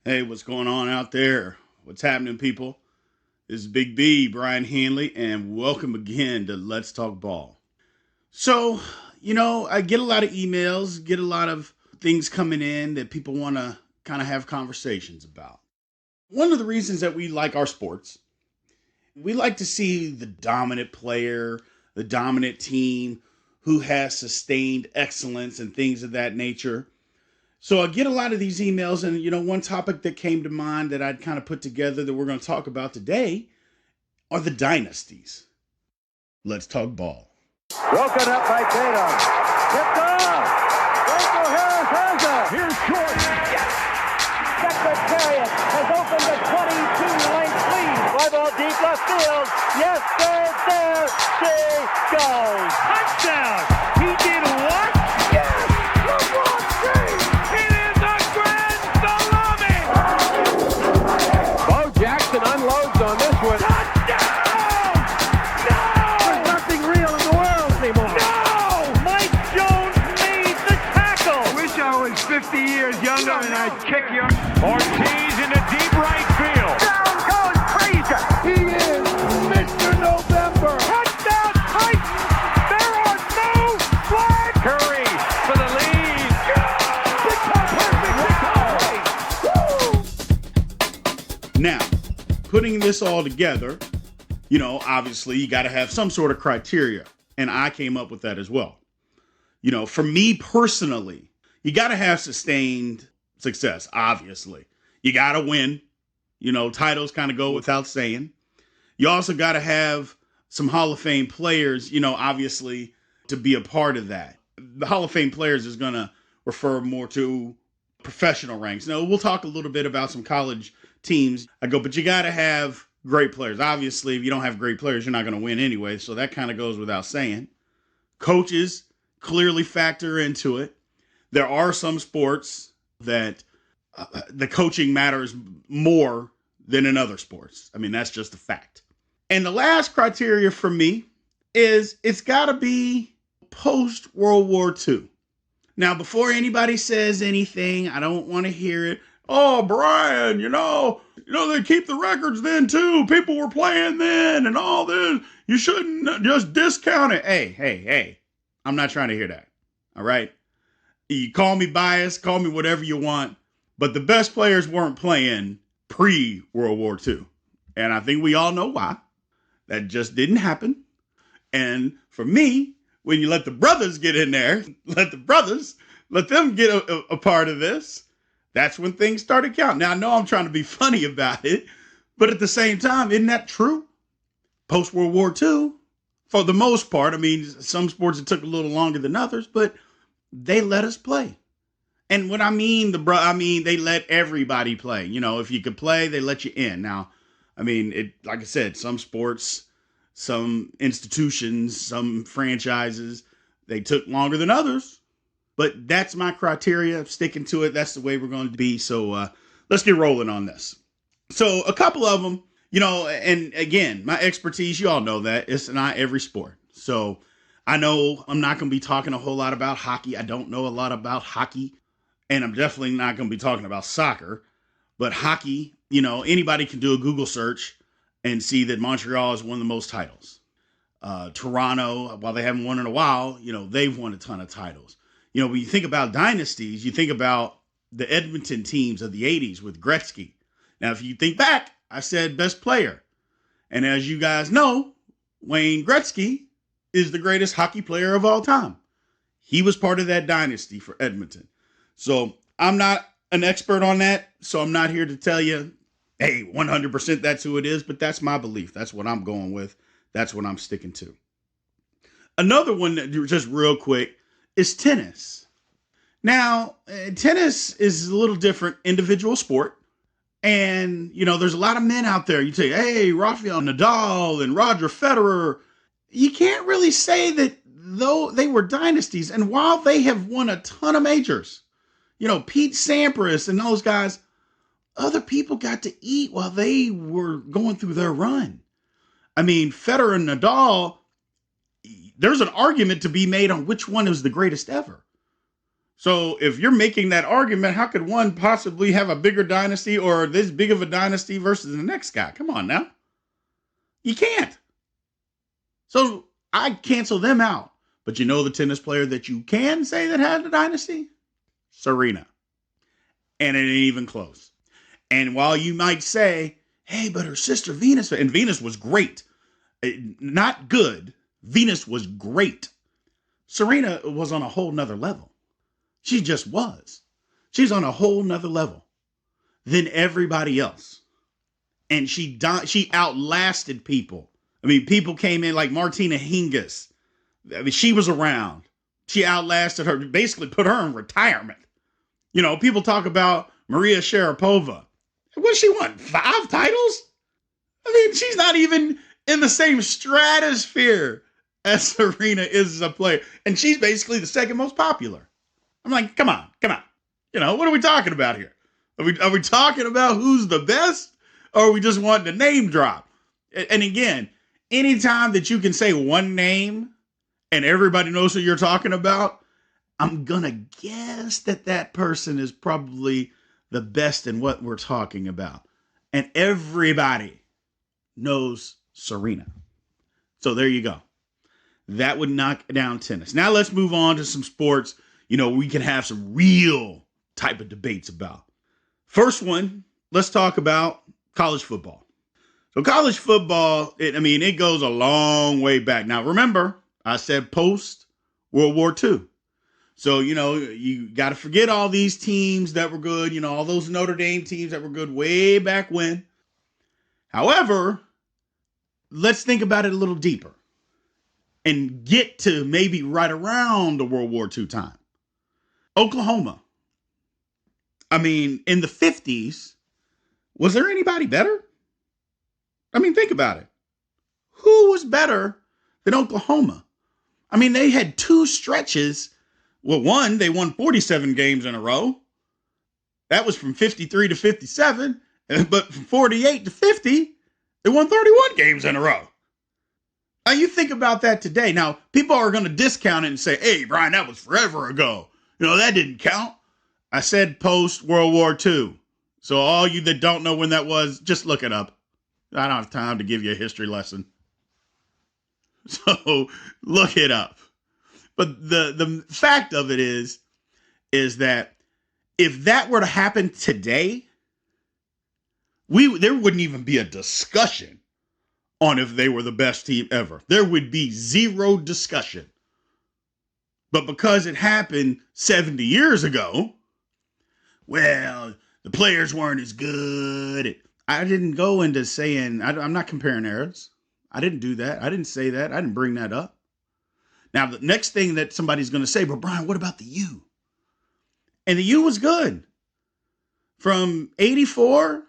Hey, what's going on out there? What's happening, people? This is Big B, Brian Hanley, and welcome again to Let's Talk Ball. So, I get a lot of emails, get a lot of things coming in that people want to kind of have conversations about. One of the reasons that we like our sports, we like to see the dominant player, the dominant team who has sustained excellence and things of that nature. So I get a lot of these emails, and one topic that came to mind that I'd kind of put together that we're going to talk about today are the dynasties. Let's talk ball. Broken up by Tatum. Tipped off. Rachel Harris has it. Here's Jordan. Yes. Secretariat has opened a 22-length lead. Fly ball deep left field. Yes, there she goes. Touchdown. He did what? Yes. LeBron James. It is a grand salami. Bo Jackson unloads on this one. Touchdown. No. There's nothing real in the world anymore. No. Mike Jones made the tackle. Wish I was 50 years younger and I'd kick you. Ortiz in the deep right field. Down goes Frazier. He is Mr. November. Touchdown Titans. There are no flags. Curry for the lead. Now, putting this all together, obviously you got to have some sort of criteria. And I came up with that as well. For me personally, you got to have sustained success, obviously. You got to win. Titles kind of go without saying. You also got to have some Hall of Fame players, obviously, to be a part of that. The Hall of Fame players is going to refer more to professional ranks. Now, we'll talk a little bit about some college teams. But you got to have great players. Obviously, if you don't have great players, you're not going to win anyway. So that kind of goes without saying. Coaches clearly factor into it. There are some sports that the coaching matters more than in other sports. I mean, that's just a fact. And the last criteria for me is it's got to be post-World War II. Now, before anybody says anything, I don't want to hear it. Oh, Brian, they keep the records then too. People were playing then and all this. You shouldn't just discount it. Hey. I'm not trying to hear that. All right. You call me biased, call me whatever you want. But the best players weren't playing pre-World War II. And I think we all know why. That just didn't happen. And for me, when you let the brothers get in there, let them get a part of this, that's when things started counting. Now, I know I'm trying to be funny about it, but at the same time, isn't that true? Post-World War II, for the most part, some sports it took a little longer than others, but they let us play. And what I mean, they let everybody play. If you could play, they let you in. Now, like I said, some sports, some institutions, some franchises, they took longer than others. But that's my criteria. I'm sticking to it. That's the way we're going to be. So let's get rolling on this. So a couple of them, and again, my expertise, you all know that. It's not every sport. So I know I'm not going to be talking a whole lot about hockey. I don't know a lot about hockey. And I'm definitely not going to be talking about soccer. But hockey, anybody can do a Google search and see that Montreal has won the most titles. Toronto, while they haven't won in a while, they've won a ton of titles. When you think about dynasties, you think about the Edmonton teams of the 80s with Gretzky. Now, if you think back, I said best player. And as you guys know, Wayne Gretzky is the greatest hockey player of all time. He was part of that dynasty for Edmonton. So I'm not an expert on that. So I'm not here to tell you, hey, 100% that's who it is. But that's my belief. That's what I'm going with. That's what I'm sticking to. Another one that just real quick is tennis. Now, tennis is a little different individual sport. And, there's a lot of men out there. You say, hey, Rafael Nadal and Roger Federer. You can't really say that though they were dynasties. And while they have won a ton of majors, Pete Sampras and those guys, other people got to eat while they were going through their run. Federer and Nadal, there's an argument to be made on which one is the greatest ever. So if you're making that argument, how could one possibly have a bigger dynasty or this big of a dynasty versus the next guy? Come on now. You can't. So I cancel them out. But you know the tennis player that you can say that had a dynasty? Serena. And it ain't even close. And while you might say, hey, but her sister Venus, and Venus was great. Not good. Venus was great. Serena was on a whole nother level. She just was. She's on a whole nother level than everybody else. And she outlasted people. I mean, people came in like Martina Hingis. I mean, she was around. She outlasted her, basically put her in retirement. You know, people talk about Maria Sharapova. What she won? 5 titles? I mean, she's not even in the same stratosphere as Serena is as a player. And she's basically the second most popular. I'm like, come on. You know, what are we talking about here? Are we talking about who's the best? Or are we just wanting to name drop? And again, anytime that you can say one name and everybody knows who you're talking about, I'm going to guess that person is probably the best in what we're talking about. And everybody knows Serena. So there you go. That would knock down tennis. Now let's move on to some sports, you know, we can have some real type of debates about. First one, let's talk about college football. So college football, it goes a long way back. Now, remember, I said post World War II. So, you know, you got to forget all these teams that were good, you know, all those Notre Dame teams that were good way back when. However, let's think about it a little deeper and get to maybe right around the World War II time. Oklahoma. I mean, in the 50s, was there anybody better? I mean, think about it. Who was better than Oklahoma? I mean, they had 2 stretches. Well, one, they won 47 games in a row. That was from 53 to 57. But from 48 to 50, they won 31 games in a row. Now, you think about that today. Now, people are going to discount it and say, hey, Brian, that was forever ago. You know, that didn't count. I said post-World War II. So all you that don't know when that was, just look it up. I don't have time to give you a history lesson. So look it up. But the fact of it is that if that were to happen today, there wouldn't even be a discussion on if they were the best team ever. There would be zero discussion. But because it happened 70 years ago, well, the players weren't as good. I didn't go into saying, I'm not comparing eras. I didn't do that. I didn't say that. I didn't bring that up. Now, the next thing that somebody's going to say, but Brian, what about the U? And the U was good. From 84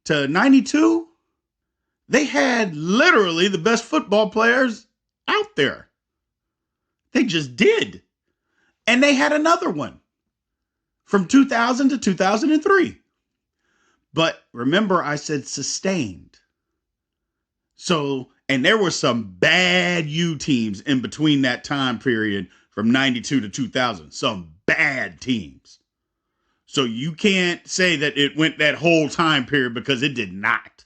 to 92, they had literally the best football players out there. They just did. And they had another one from 2000 to 2003. But remember, I said sustained. So, and there were some bad U teams in between that time period from 92 to 2000. Some bad teams. So you can't say that it went that whole time period because it did not.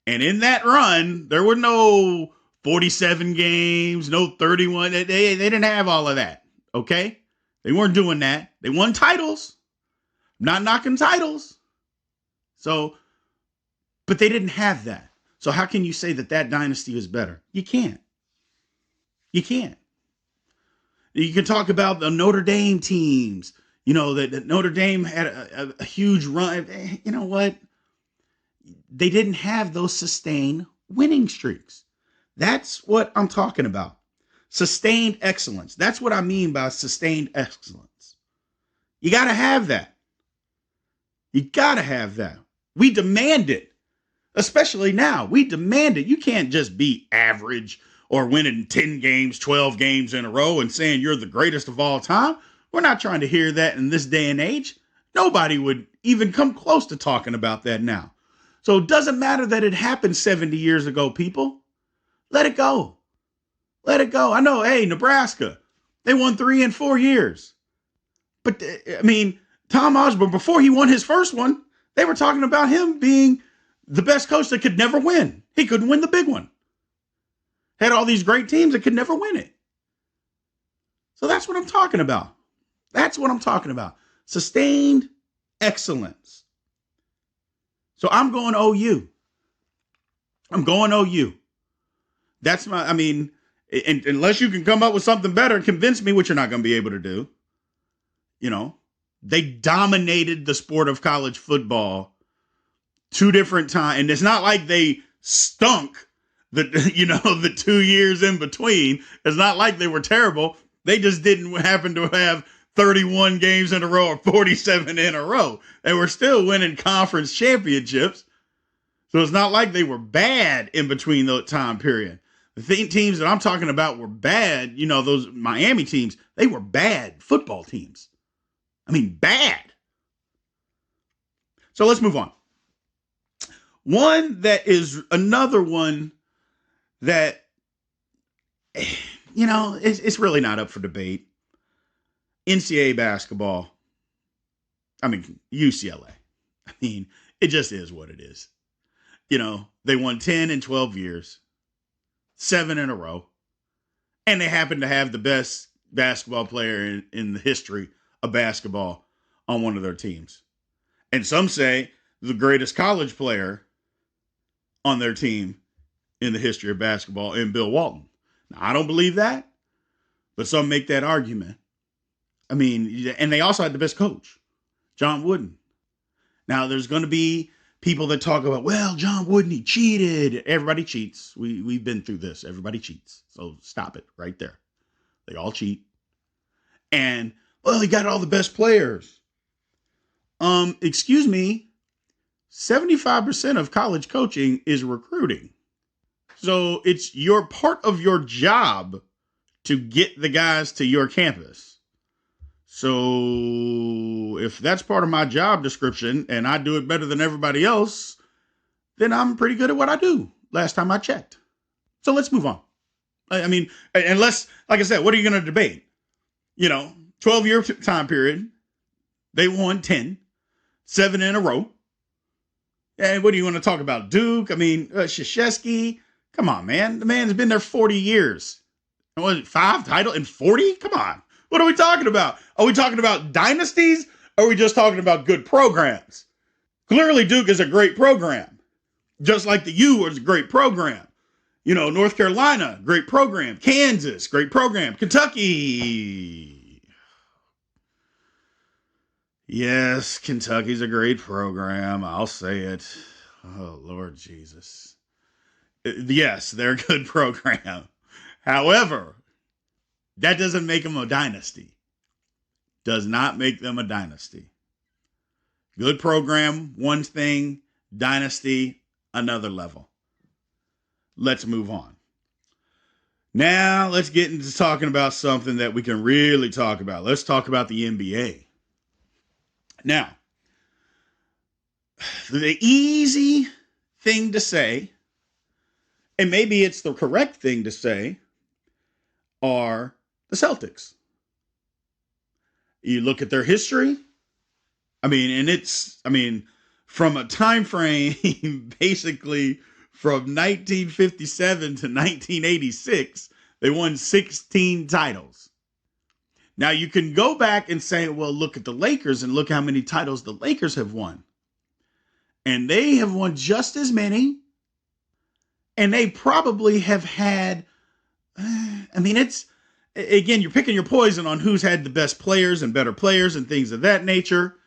And in that run, there were no 47 games, no 31. They didn't have all of that. Okay? They weren't doing that. They won titles. Not knocking titles. So, but they didn't have that. So how can you say that dynasty is better? You can't. You can't. You can talk about the Notre Dame teams. You know, that Notre Dame had a huge run. You know what? They didn't have those sustained winning streaks. That's what I'm talking about. Sustained excellence. That's what I mean by sustained excellence. You got to have that. You got to have that. We demand it, especially now. We demand it. You can't just be average or winning 10 games, 12 games in a row and saying you're the greatest of all time. We're not trying to hear that in this day and age. Nobody would even come close to talking about that now. So it doesn't matter that it happened 70 years ago, people. Let it go. Let it go. I know, hey, Nebraska, they won 3 in 4 years. But, I mean, Tom Osborne, before he won his first one, they were talking about him being the best coach that could never win. He couldn't win the big one. Had all these great teams that could never win it. So that's what I'm talking about. That's what I'm talking about. Sustained excellence. So I'm going OU. I'm going OU. That's my, I mean, and unless you can come up with something better, convince me, which you're not going to be able to do. You know, they dominated the sport of college football 2 different times. And it's not like they stunk the 2 years in between. It's not like they were terrible. They just didn't happen to have 31 games in a row or 47 in a row. They were still winning conference championships. So it's not like they were bad in between that time period. The teams that I'm talking about were bad. You know, those Miami teams, they were bad football teams. I mean, bad. So let's move on. One that is another one that, you know, it's really not up for debate. NCAA basketball. I mean, UCLA. I mean, it just is what it is. You know, they won 10 in 12 years, 7 in a row, and they happen to have the best basketball player in the history of basketball on one of their teams. And some say the greatest college player on their team in the history of basketball in Bill Walton. Now, I don't believe that, but some make that argument. I mean, and they also had the best coach, John Wooden. Now, there's going to be people that talk about, well, John Wooden, he cheated. Everybody cheats. We've been through this. Everybody cheats. So stop it right there. They all cheat. And, well, he got all the best players. Excuse me, 75% of college coaching is recruiting. So it's your part of your job to get the guys to your campus. So if that's part of my job description and I do it better than everybody else, then I'm pretty good at what I do last time I checked. So let's move on. I mean, unless, like I said, what are you going to debate? You know, 12-year time period. They won 10, 7 in a row. And what do you want to talk about? Duke? I mean, Krzyzewski? Come on, man. The man's been there 40 years. And what, 5 titles in 40? Come on. What are we talking about? Are we talking about dynasties? Or are we just talking about good programs? Clearly, Duke is a great program. Just like the U was a great program. You know, North Carolina, great program. Kansas, great program. Kentucky. Yes, Kentucky's a great program. I'll say it. Oh, Lord Jesus. Yes, they're a good program. However, that doesn't make them a dynasty. Does not make them a dynasty. Good program, one thing. Dynasty, another level. Let's move on. Now, let's get into talking about something that we can really talk about. Let's talk about the NBA. Now, the easy thing to say, and maybe it's the correct thing to say, are the Celtics. You look at their history. I mean, from a time frame basically from 1957 to 1986, they won 16 titles. Now you can go back and say, well, look at the Lakers and look how many titles the Lakers have won. And they have won just as many. And they probably have had, it's, again, you're picking your poison on who's had the best players and better players and things of that nature.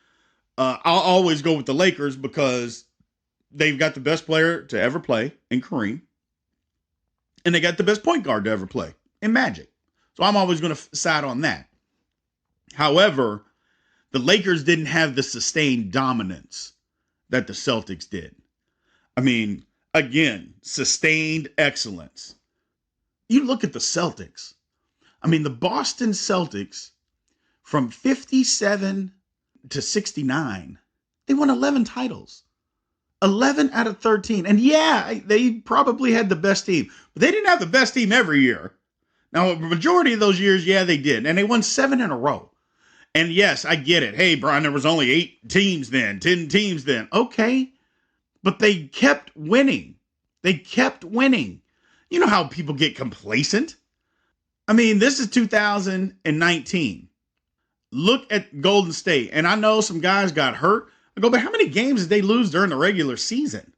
I'll always go with the Lakers because they've got the best player to ever play in Kareem. And they got the best point guard to ever play in Magic. So I'm always going to side on that. However, the Lakers didn't have the sustained dominance that the Celtics did. I mean, again, sustained excellence. You look at the Celtics. I mean, the Boston Celtics from 57 to 69, they won 11 titles. 11 out of 13. And yeah, they probably had the best team, but they didn't have the best team every year. Now, the majority of those years, yeah, they did. And they won 7 in a row. And yes, I get it. Hey, Brian, there was only 8 teams then, 10 teams then. Okay. But they kept winning. They kept winning. You know how people get complacent? I mean, this is 2019. Look at Golden State. And I know some guys got hurt. I go, but how many games did they lose during the regular season?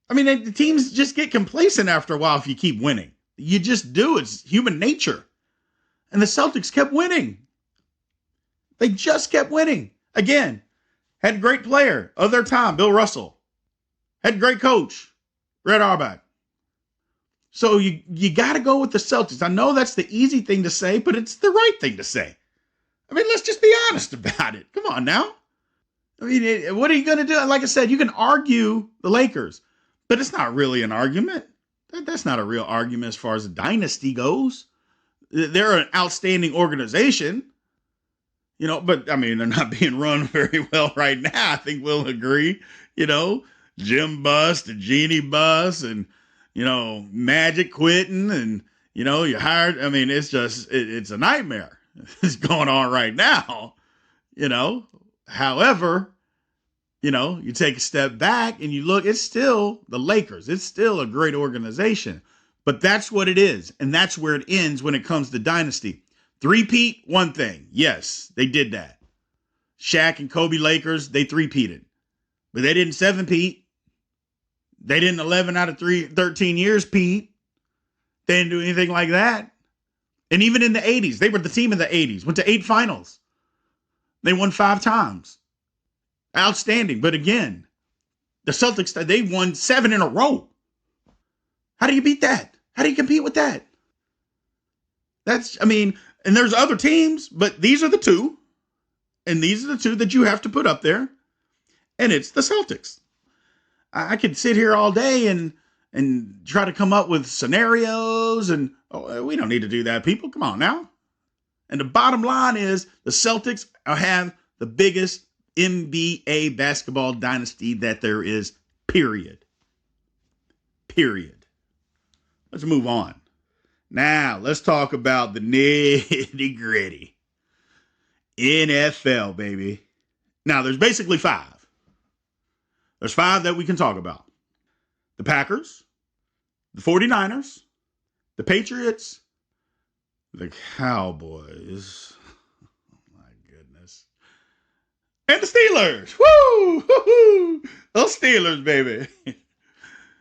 I mean, the teams just get complacent after a while if you keep winning. You just do. It's human nature. And the Celtics kept winning. They just kept winning. Again, had a great player of their time, Bill Russell. Had a great coach, Red Auerbach. So you got to go with the Celtics. I know that's the easy thing to say, but it's the right thing to say. I mean, let's just be honest about it. Come on now. I mean, what are you going to do? Like I said, you can argue the Lakers, but it's not really an argument. That's not a real argument as far as a dynasty goes. They're an outstanding organization, you know, but I mean, they're not being run very well right now. I think we'll agree, you know, Jim bust, and Jeannie bust, and, you know, Magic quitting, and, you know, you hired. I mean, it's just, it's a nightmare. It's going on right now, you know. However, you know, you take a step back and you look, it's still the Lakers. It's still a great organization. But that's what it is. And that's where it ends when it comes to dynasty. Three-peat, one thing. Yes, they did that. Shaq and Kobe Lakers, they three-peated. But they didn't seven-peat. They didn't 11 out of 13 years peat. They didn't do anything like that. And even in the 80s, they were the team of the 80s. Went to 8 finals. They won 5 times. Outstanding. But again, the Celtics, they won 7 in a row. How do you beat that? How do you compete with that? That's, I mean, and there's other teams, but these are the two. And these are the two that you have to put up there. And it's the Celtics. I could sit here all day and try to come up with scenarios. And we don't need to do that, people. Come on now. And the bottom line is the Celtics have the biggest NBA basketball dynasty that there is, period. Period. Let's move on. Now, let's talk about the nitty gritty. NFL, baby. Now, there's basically 5. There's 5 that we can talk about. The Packers, the 49ers, the Patriots, the Cowboys, oh my goodness, and the Steelers. Woo! Woo-hoo! Those Steelers, baby.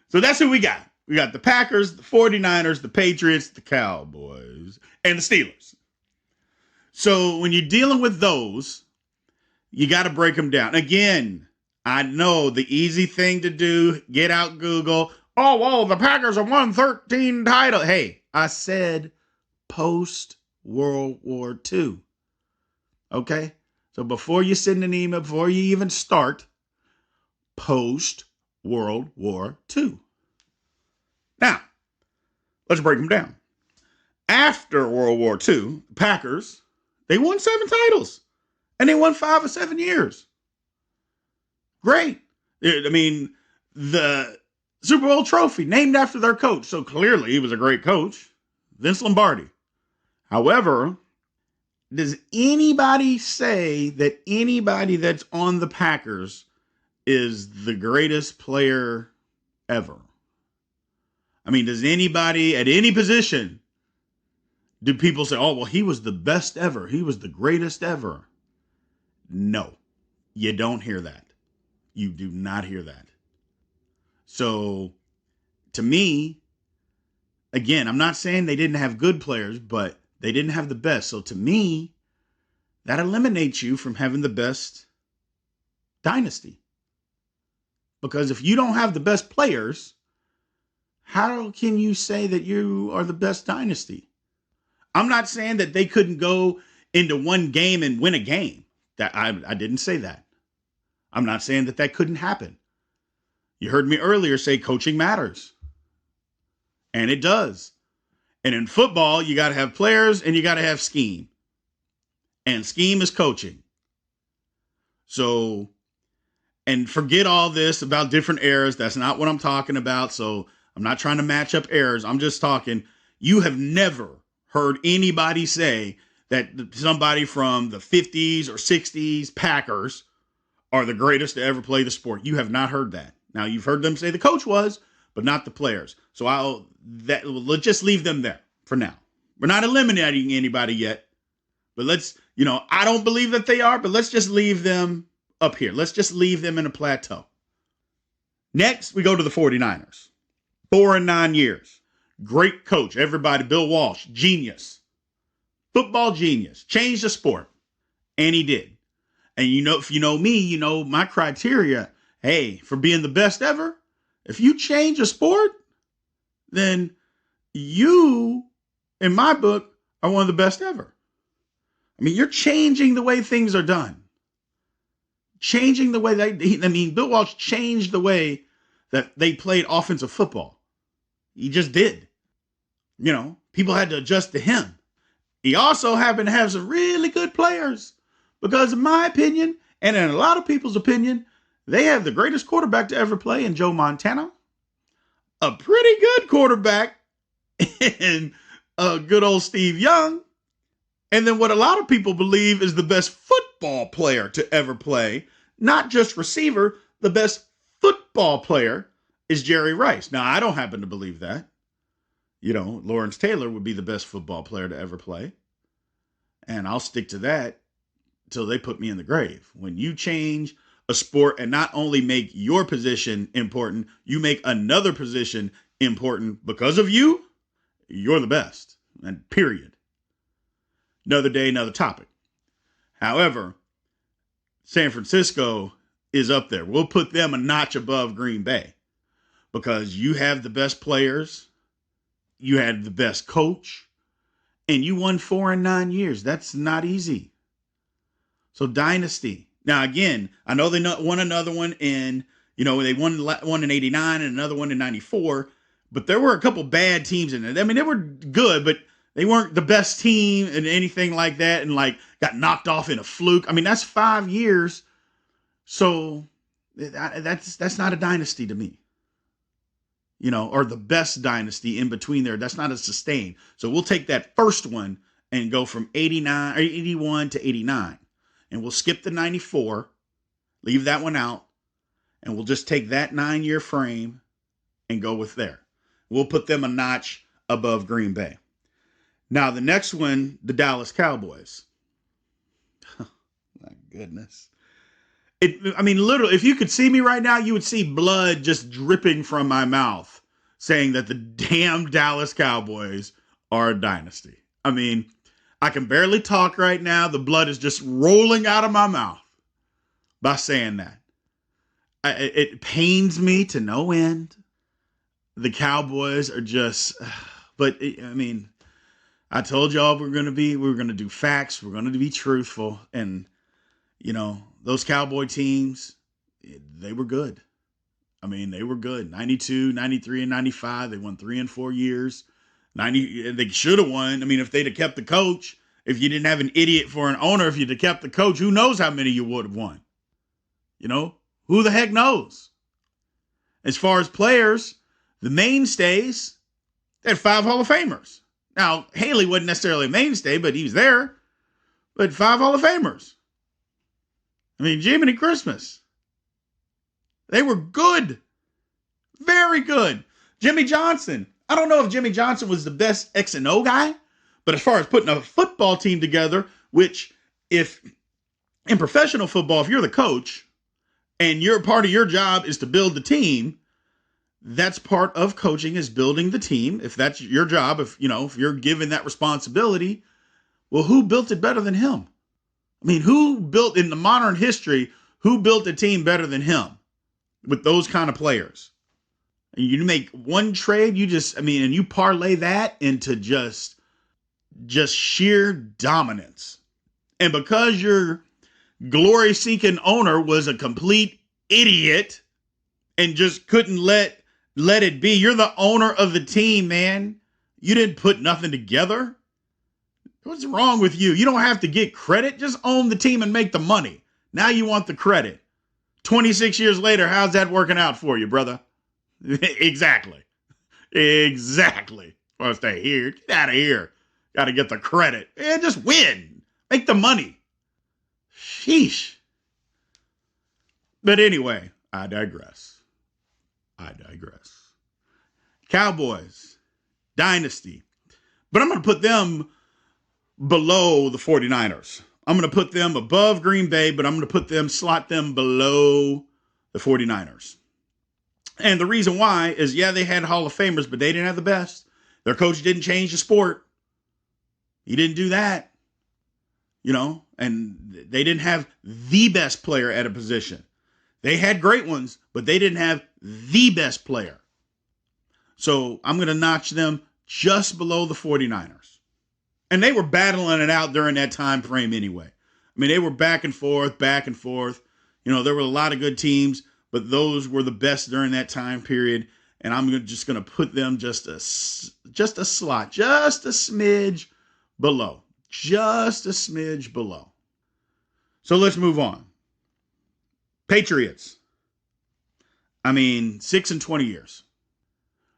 So that's who we got. We got the Packers, the 49ers, the Patriots, the Cowboys, and the Steelers. So when you're dealing with those, you got to break them down. Again, I know the easy thing to do, get out Google. Oh, well, the Packers have won 13 titles. Hey, I said post-World War II. Okay? So before you send an email, before you even start, post-World War II. Now, let's break them down. After World War II, the Packers, they won 7 titles. And they won 5 of 7 years. Great. I mean, the Super Bowl trophy named after their coach. So clearly he was a great coach, Vince Lombardi. However, does anybody say that anybody that's on the Packers is the greatest player ever? I mean, does anybody at any position, do people say, oh, well, he was the best ever. He was the greatest ever. No, you don't hear that. You do not hear that. So, to me, again, I'm not saying they didn't have good players, but they didn't have the best. So, to me, that eliminates you from having the best dynasty. Because if you don't have the best players, how can you say that you are the best dynasty? I'm not saying that they couldn't go into one game and win a game. That I didn't say that. I'm not saying that couldn't happen. You heard me earlier say coaching matters. And it does. And in football, you got to have players and you got to have scheme. And scheme is coaching. So, and forget all this about different eras. That's not what I'm talking about. So I'm not trying to match up eras. I'm just talking, you have never heard anybody say that somebody from the 50s or 60s Packers are the greatest to ever play the sport. You have not heard that. Now, you've heard them say the coach was, but not the players. So let's just leave them there for now. We're not eliminating anybody yet, but I don't believe that they are, but let's just leave them up here. Let's just leave them in a plateau. Next, we go to the 49ers. 4 and 9 years. Great coach. Everybody, Bill Walsh, genius. Football genius. Changed the sport. And he did. And if you know me, you know my criteria. Hey, for being the best ever, if you change a sport, then you, in my book, are one of the best ever. I mean, you're changing the way things are done. Changing the way Bill Walsh changed the way that they played offensive football. He just did. People had to adjust to him. He also happened to have some really good players because, in my opinion, and in a lot of people's opinion, they have the greatest quarterback to ever play in Joe Montana. A pretty good quarterback in good old Steve Young. And then what a lot of people believe is the best football player to ever play, not just receiver, the best football player is Jerry Rice. Now, I don't happen to believe that. Lawrence Taylor would be the best football player to ever play. And I'll stick to that till they put me in the grave. When you change a sport and not only make your position important, you make another position important because of you're the best. And period. Another day, another topic. However, San Francisco is up there. We'll put them a notch above Green Bay because you have the best players, you had the best coach, and you won 4 and 9 years. That's not easy. So Dynasty. Now, again, I know they won another one they won one in 89 and another one in 94, but there were a couple bad teams in there. I mean, they were good, but they weren't the best team and anything like that and got knocked off in a fluke. I mean, that's 5 years. So that's not a dynasty to me. Or the best dynasty in between there. That's not a sustain. So we'll take that first one and go from 81 to 89. And we'll skip the 94, leave that one out, and we'll just take that 9-year frame and go with there. We'll put them a notch above Green Bay. Now, the next one, the Dallas Cowboys. My goodness. Literally, if you could see me right now, you would see blood just dripping from my mouth saying that the damn Dallas Cowboys are a dynasty. I can barely talk right now. The blood is just rolling out of my mouth by saying that. It pains me to no end. The Cowboys are just, I told y'all we're going to do facts. We're going to be truthful. And, those Cowboy teams, they were good. They were good. 92, 93, and 95. They won 3 and 4 years. They should have won. If they'd have kept the coach, if you didn't have an idiot for an owner, if you'd have kept the coach, who knows how many you would have won? Who the heck knows? As far as players, the mainstays, they had 5 Hall of Famers. Now, Haley wasn't necessarily a mainstay, but he was there. But 5 Hall of Famers. Jiminy Christmas. They were good. Very good. Jimmy Johnson. I don't know if Jimmy Johnson was the best X and O guy, but as far as putting a football team together, which if in professional football, if you're the coach and your part of your job is to build the team, that's part of coaching is building the team. If that's your job, if you're given that responsibility, well, who built it better than him? Who built in the modern history, who built a team better than him with those kind of players? And you make one trade, and you parlay that into just sheer dominance. And because your glory-seeking owner was a complete idiot and just couldn't let it be, you're the owner of the team, man. You didn't put nothing together. What's wrong with you? You don't have to get credit. Just own the team and make the money. Now you want the credit. 26 years later, how's that working out for you, brother? Exactly. Want to stay here? Get out of here. Got to get the credit. And just win. Make the money. Sheesh. But anyway, I digress. Cowboys, Dynasty. But I'm going to put them below the 49ers. I'm going to put them above Green Bay, but I'm going to slot them below the 49ers. And the reason why is, yeah, they had Hall of Famers, but they didn't have the best. Their coach didn't change the sport. He didn't do that. And they didn't have the best player at a position. They had great ones, but they didn't have the best player. So I'm going to notch them just below the 49ers. And they were battling it out during that time frame anyway. I mean, they were back and forth. There were a lot of good teams, but those were the best during that time period. And I'm just going to put them just a slot, just a smidge below. Just a smidge below. So let's move on. Patriots. 6 and 20 years.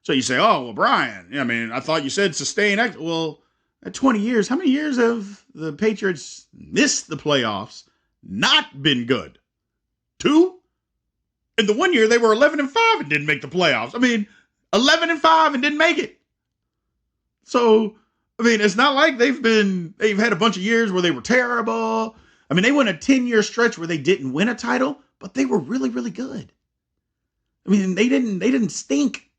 So you say, oh, well, Brian, I thought you said sustain. Well, at 20 years, how many years have the Patriots missed the playoffs, not been good? 2? In the one year, they were 11 and 5 and didn't make the playoffs. 11 and 5 and didn't make it. So, it's not like they've had a bunch of years where they were terrible. They went a 10-year stretch where they didn't win a title, but they were really, really good. They didn't stink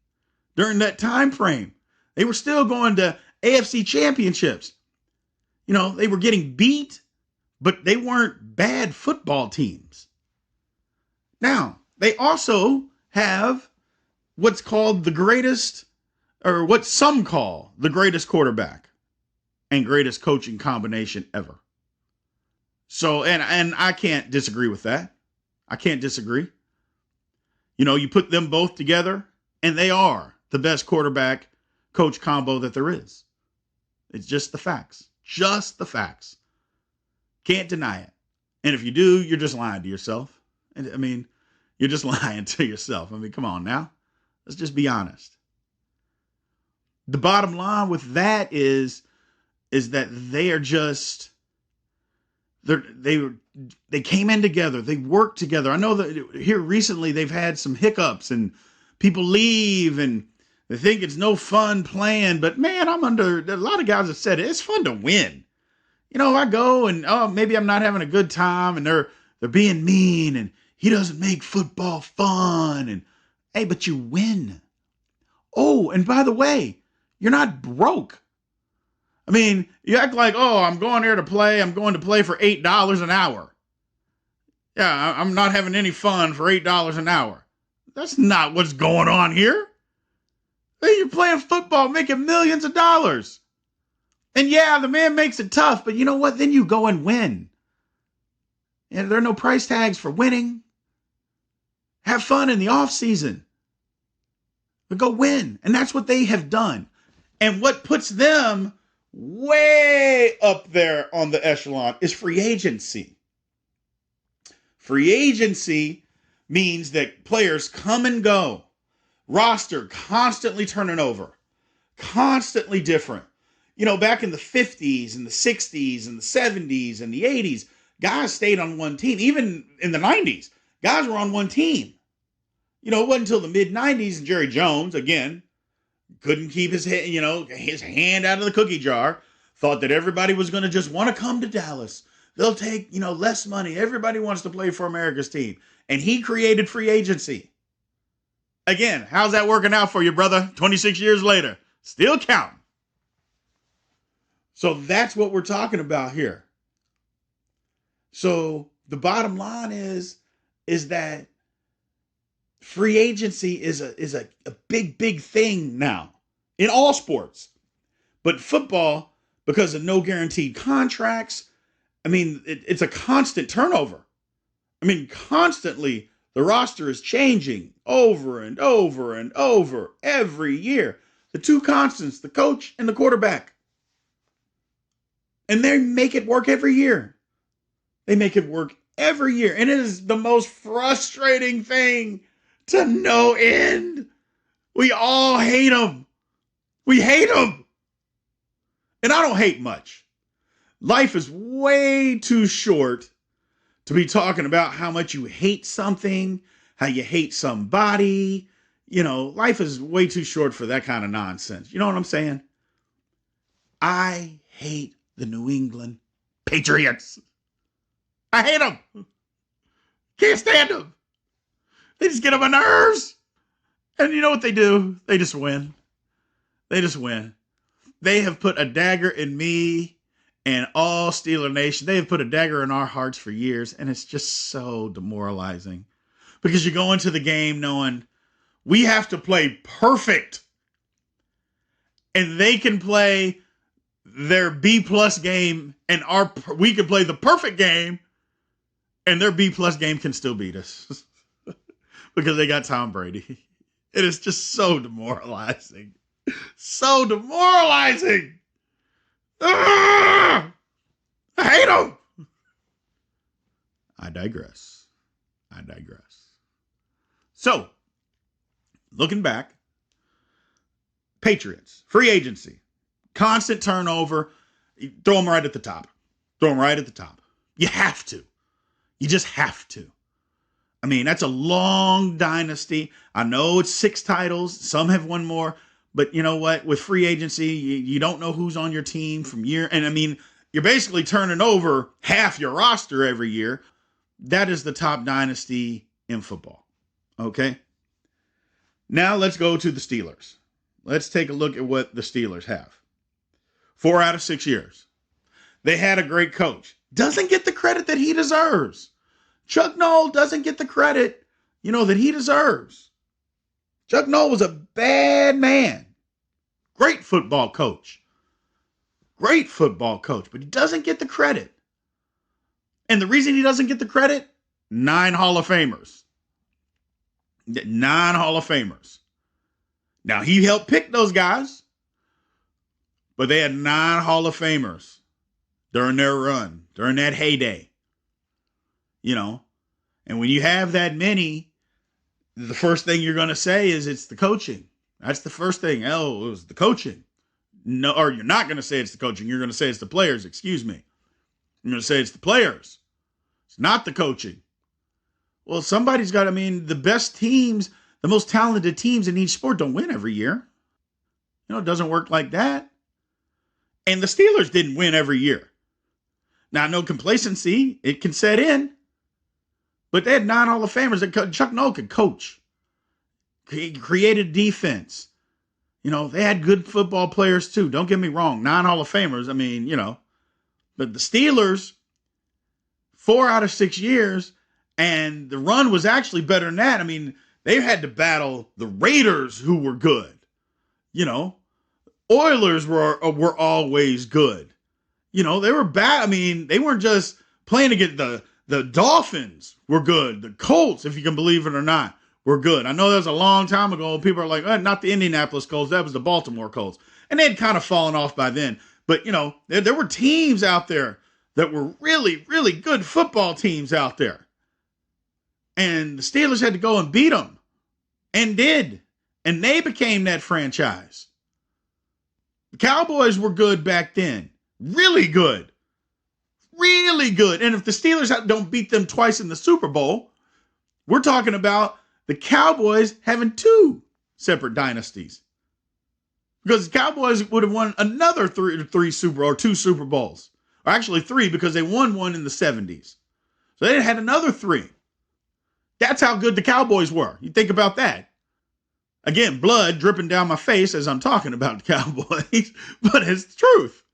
during that time frame. They were still going to AFC championships. They were getting beat, but they weren't bad football teams. Now, they also have what's called the greatest, or what some call the greatest quarterback and greatest coaching combination ever. So, and I can't disagree with that. I can't disagree. You put them both together, and they are the best quarterback coach combo that there is. It's just the facts. Just the facts. Can't deny it. And if you do, you're just lying to yourself. And you're just lying to yourself. Come on now. Let's just be honest. The bottom line with that is that they are just, they came in together. They worked together. I know that here recently they've had some hiccups and people leave and they think it's no fun playing. But man, a lot of guys have said it's fun to win. I go and, maybe I'm not having a good time and they're being mean and he doesn't make football fun. And hey, but you win. Oh, and by the way, you're not broke. You act like, oh, I'm going here to play. I'm going to play for $8 an hour. Yeah, I'm not having any fun for $8 an hour. That's not what's going on here. Hey, you're playing football, making millions of dollars. And yeah, the man makes it tough, but you know what? Then you go and win. And there are no price tags for winning. Have fun in the off season. But go win. And that's what they have done. And what puts them way up there on the echelon is free agency. Free agency means that players come and go. Roster constantly turning over. Constantly different. Back in the 50s and the 60s and the 70s and the 80s, guys stayed on one team. Even in the 90s, guys were on one team. It wasn't until the mid-90s and Jerry Jones, again, couldn't keep his hand out of the cookie jar, thought that everybody was going to just want to come to Dallas. They'll take, less money. Everybody wants to play for America's team. And he created free agency. Again, how's that working out for you, brother? 26 years later, still counting. So that's what we're talking about here. So the bottom line is that free agency is a big, big thing now in all sports. But football, because of no guaranteed contracts, it's a constant turnover. Constantly the roster is changing over and over and over every year. The two constants, the coach and the quarterback. And they make it work every year. They make it work every year. And it is the most frustrating thing to no end. We all hate them. We hate them. And I don't hate much. Life is way too short to be talking about how much you hate something, how you hate somebody. Life is way too short for that kind of nonsense. You know what I'm saying? I hate the New England Patriots. I hate them. Can't stand them. They just get on my nerves. And you know what they do? They just win. They just win. They have put a dagger in me and all Steeler Nation. They have put a dagger in our hearts for years. And it's just so demoralizing. Because you go into the game knowing we have to play perfect. And they can play their B-plus game and we can play the perfect game. And their B-plus game can still beat us. Because they got Tom Brady. It is just so demoralizing. So demoralizing. I hate them. I digress. So, looking back, Patriots, free agency, constant turnover, throw them right at the top. You have to. You just have to. I mean, that's a long dynasty. I know it's 6 titles. Some have won more. But you know what? With free agency, you don't know who's on your team from year. And I mean, you're basically turning over half your roster every year. That is the top dynasty in football. Okay? Now let's go to the Steelers. Let's take a look at what the Steelers have. 4 out of 6 years. They had a great coach. Doesn't get the credit that he deserves. Chuck Noll doesn't get the credit, that he deserves. Chuck Noll was a bad man. Great football coach. But he doesn't get the credit. And the reason he doesn't get the credit, 9 Hall of Famers. 9 Hall of Famers. Now, he helped pick those guys, but they had 9 Hall of Famers during their run, during that heyday. And when you have that many, the first thing you're going to say is it's the coaching. That's the first thing. Oh, it was the coaching. No, or you're not going to say it's the coaching. You're going to say it's the players. Excuse me. You're going to say it's the players. It's not the coaching. Well, somebody's got, the best teams, the most talented teams in each sport don't win every year. It doesn't work like that. And the Steelers didn't win every year. Now, no complacency. It can set in. But they had 9 Hall of Famers that Chuck Noll could coach. He created defense. They had good football players too. Don't get me wrong. 9 Hall of Famers. But the Steelers, 4 out of 6 years, and the run was actually better than that. They had to battle the Raiders, who were good. Oilers were always good. They were bad. They weren't just playing against the Dolphins were good. The Colts, if you can believe it or not, were good. I know that was a long time ago. People are like, not the Indianapolis Colts. That was the Baltimore Colts. And they had kind of fallen off by then. But, there were teams out there that were really, really good football teams out there. And the Steelers had to go and beat them. And did. And they became that franchise. The Cowboys were good back then. Really good. Really good. And if the Steelers don't beat them twice in the Super Bowl, we're talking about the Cowboys having 2 separate dynasties. Because the Cowboys would have won another 2 Super Bowls. Or actually 3, because they won one in the 70s. So they had another 3. That's how good the Cowboys were. You think about that. Again, blood dripping down my face as I'm talking about the Cowboys. But it's the truth.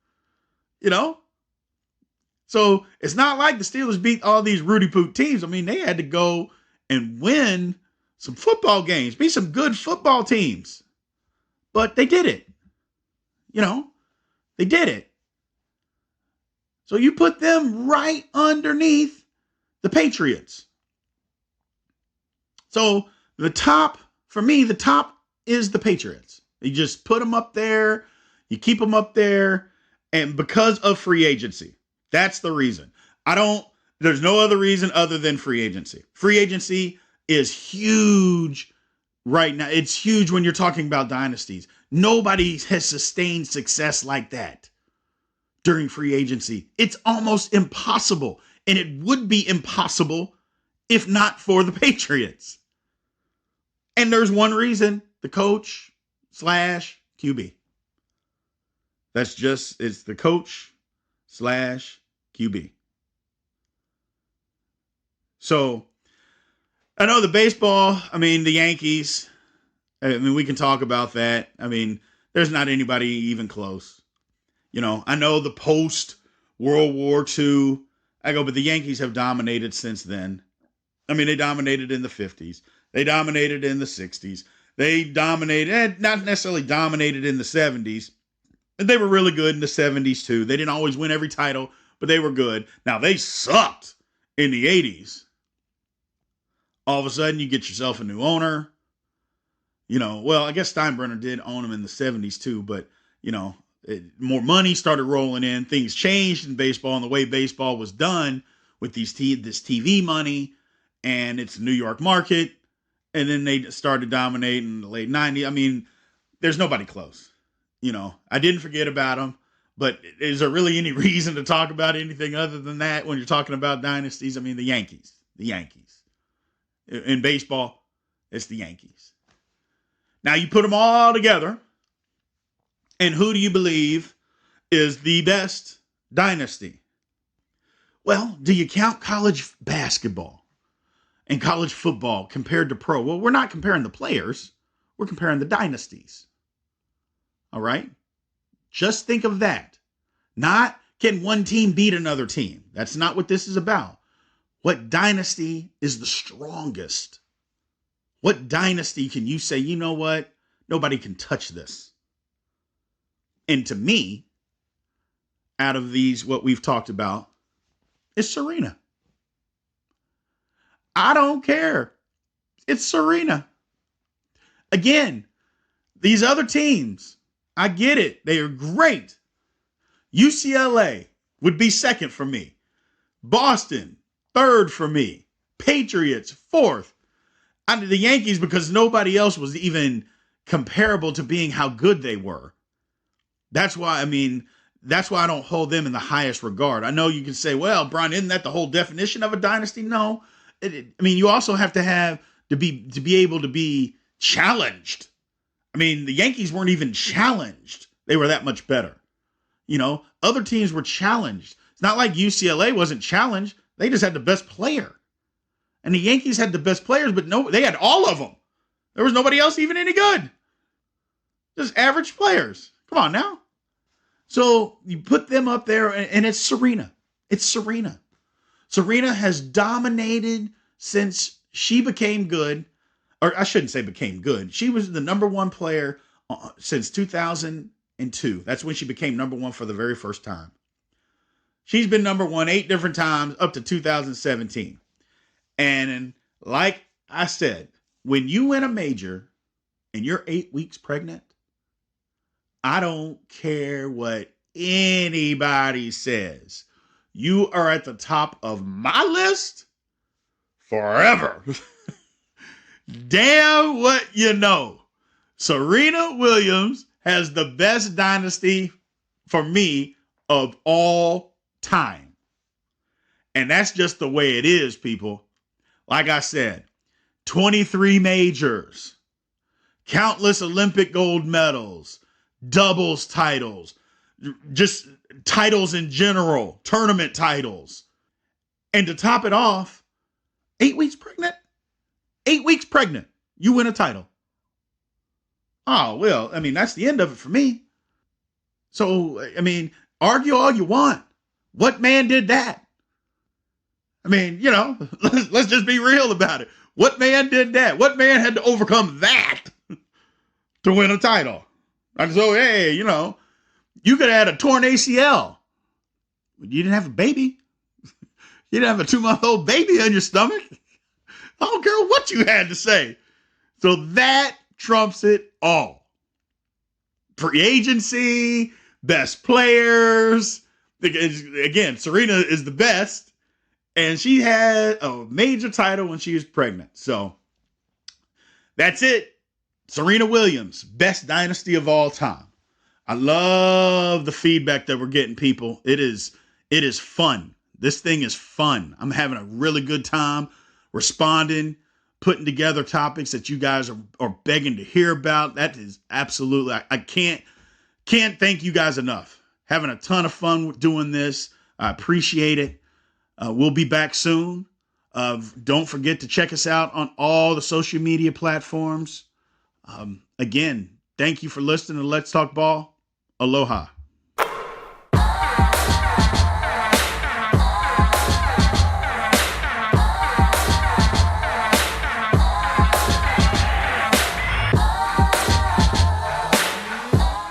So it's not like the Steelers beat all these Rudy Poot teams. They had to go and win some football games, beat some good football teams. But they did it. They did it. So you put them right underneath the Patriots. So the top is the Patriots. You just put them up there. You keep them up there. And because of free agency. That's the reason. There's no other reason other than free agency. Free agency is huge right now. It's huge when you're talking about dynasties. Nobody has sustained success like that. during free agency. It's almost impossible. And it would be impossible if not for the Patriots. And there's one reason: the coach / QB. It's the coach / QB. So I know the baseball, the Yankees, we can talk about that. There's not anybody even close. I know the post World War II, but the Yankees have dominated since then. They dominated in the 50s. They dominated in the 60s. They dominated, not necessarily dominated in the 70s. They were really good in the 70s too. They didn't always win every title, but they were good. Now, they sucked in the 80s. All of a sudden, you get yourself a new owner. I guess Steinbrenner did own them in the 70s too, but, more money started rolling in. Things changed in baseball and the way baseball was done with this TV money, and it's New York market. And then they started dominating in the late 90s. There's nobody close. I didn't forget about them, but is there really any reason to talk about anything other than that when you're talking about dynasties? The Yankees. In baseball, it's the Yankees. Now you put them all together, and who do you believe is the best dynasty? Well, do you count college basketball and college football compared to pro? Well, we're not comparing the players. We're comparing the dynasties. All right? Just think of that. Not can one team beat another team. That's not what this is about. What dynasty is the strongest? What dynasty can you say, you know what? Nobody can touch this. And to me, out of these, what we've talked about, is Serena. I don't care. It's Serena. Again, these other teams, I get it. They are great. UCLA would be second for me. Boston, third for me. Patriots, fourth. The Yankees, because nobody else was even comparable to being how good they were. That's why I don't hold them in the highest regard. I know you can say, well, Brian, isn't that the whole definition of a dynasty? No. You also have to be able to be challenged. The Yankees weren't even challenged. They were that much better. Other teams were challenged. It's not like UCLA wasn't challenged. They just had the best player. And the Yankees had the best players, but no, they had all of them. There was nobody else even any good. Just average players. Come on now. So you put them up there, and it's Serena. It's Serena. Serena has dominated since she became good. Or I shouldn't say became good. She was the number one player since 2002. That's when she became number one for the very first time. She's been number one 8 different times up to 2017. And like I said, when you win a major and you're 8 weeks pregnant, I don't care what anybody says. You are at the top of my list forever. Damn what you know. Serena Williams has the best dynasty for me of all time. And that's just the way it is, people. Like I said, 23 majors, countless Olympic gold medals, doubles titles, just titles in general, tournament titles. And to top it off, 8 weeks pregnant. 8 weeks pregnant. You win a title. Oh, well, that's the end of it for me. So, argue all you want. What man did that? Let's just be real about it. What man did that? What man had to overcome that to win a title? And so, hey, you could have had a torn ACL. You didn't have a baby. You didn't have a 2-month-old baby on your stomach. I don't care what you had to say. So that trumps it all. Free agency, best players. Again, Serena is the best. And she had a major title when she was pregnant. So that's it. Serena Williams, best dynasty of all time. I love the feedback that we're getting, people. It is fun. This thing is fun. I'm having a really good time responding, putting together topics that you guys are begging to hear about. That is absolutely, I can't thank you guys enough. Having a ton of fun doing this. I appreciate it. We'll be back soon. Don't forget to check us out on all the social media platforms. Again, thank you for listening to Let's Talk Ball. Aloha.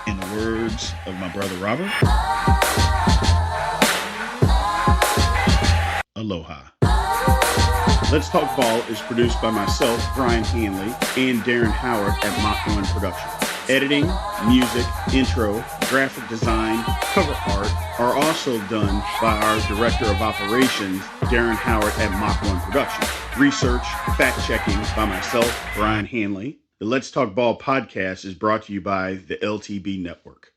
In the words of my brother Robert, aloha. Let's Talk Ball is produced by myself, Brian Hanley, and Darren Howard at Mach 1 Productions. Editing, music, intro, graphic design, cover art are also done by our Director of Operations, Darren Howard at Mach 1 Productions. Research, fact-checking by myself, Brian Hanley. The Let's Talk Ball podcast is brought to you by the LTB Network.